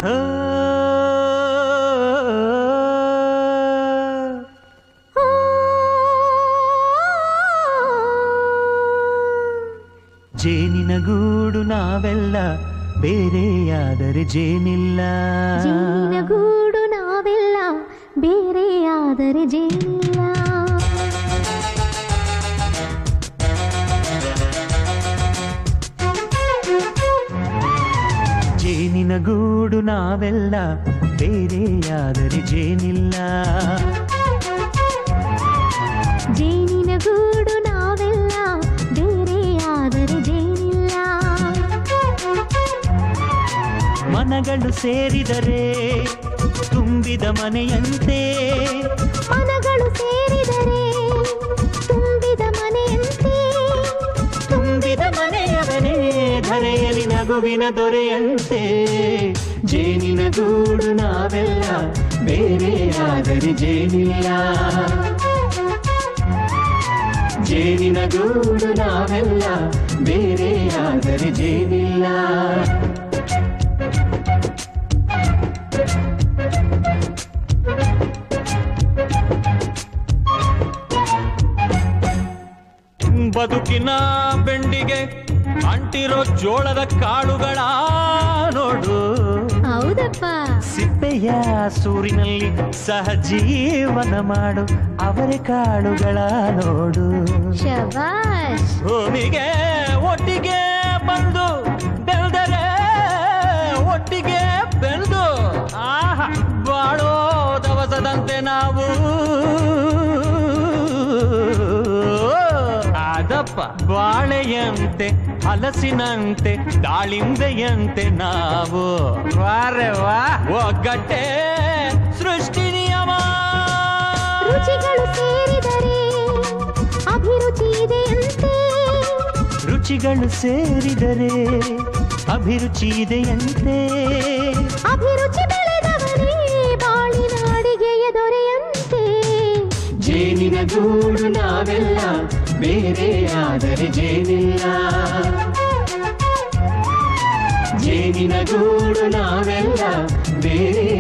ಆ, ಜೇನಿನ ಗೂಡು ನಾವೆಲ್ಲ ಬೇರೆಯಾದರೆ ಜೇನಿಲ್ಲ. ಜೇನಿನ ಗೂಡು ನಾವೆಲ್ಲ ಬೇರೆಯಾದರೆ ಜೇನಿಲ್ಲ. ಜೇನಿನ ಗೂಡು ನಾವೆಲ್ಲ ಬೇರೆಯಾದರೆ ಜೇನಿಲ್ಲ. ಜೇನಿನ ಗೂಡು ನಾವೆಲ್ಲ ಬೇರೆಯಾದರೆ ಜೇನಿಲ್ಲ. ಮನಗಳು ಸೇರಿದರೆ ತುಂಬಿದ ಮನೆಯಂತೆ. ಮನಗಳು ಸೇರಿದರೆ ತುಂಬಿದ ಮನೆಯಂತೆ. ತುಂಬಿದ ಮನೆಯವನೇ ಧರೆಯಲ್ಲಿ ನಗುವಿನ ದೊರೆಯಂತೆ. ಜೇನಿನ ಗೂಡು ನಾವೆಲ್ಲ ಬೇರೆಯಾದರೆ ಜೇನಿಲ್ಲ. ಜೇನಿನ ಗೂಡು ನಾವೆಲ್ಲ ಬೇರೆಯಾದರೆ ಜೇನಿಲ್ಲ. ಬದುಕಿನ ಬೆಂಡಿಗೆ ಅಂಟಿರೋ ಜೋಳದ ಕಾಳುಗಳ ನೋಡು. ಹೌದಪ್ಪ. ಸಿಪ್ಪೆಯ ಸೂರಿನಲ್ಲಿ ಸಹಜೀವನ ಮಾಡು ಅವರೆ ಕಾಳುಗಳ ನೋಡು. ಶಬಾಷ್. ಭೂಮಿಗೆ ಒಟ್ಟಿಗೆ ಬಂದು ಬೆಳೆದರೆ ಒಟ್ಟಿಗೆ ಬೆಳೆದು ಆಹಾ ಬಾಳೋ ದವಸದಂತೆ ನಾವು. ಅದಪ್ಪ ಬಾಳೆಯಂತೆ ಹಲಸಿನಂತೆ ದಾಳಿಂಬೆಯಂತೆ ನಾವು. ವಾರೆ ವಾ ಒಗ್ಗಟ್ಟೆ ಸೃಷ್ಟಿ ನಿಯಮ. ರುಚಿಗಳು ಸೇರಿದರೆ ಅಭಿರುಚಿ ಇದೆಯಂತೆ. ರುಚಿಗಳು ಸೇರಿದರೆ ಅಭಿರುಚಿ ಇದೆಯಂತೆ. ಅಭಿರುಚಿ ಬೆಳೆದವನೇ ಬಾಳಿನ ಅಡಿಗೆಯ ದೊರೆಯಂತೆ. ಜೇನಿನ ಗೂಡು ನಾವೆಲ್ಲ ಬೇರೆಯಾದರೆ ಜೇನಿಲ್ಲ. ಜೇನಿನ ಗೂಡು ನಾವೆಲ್ಲ ಬೇರೆ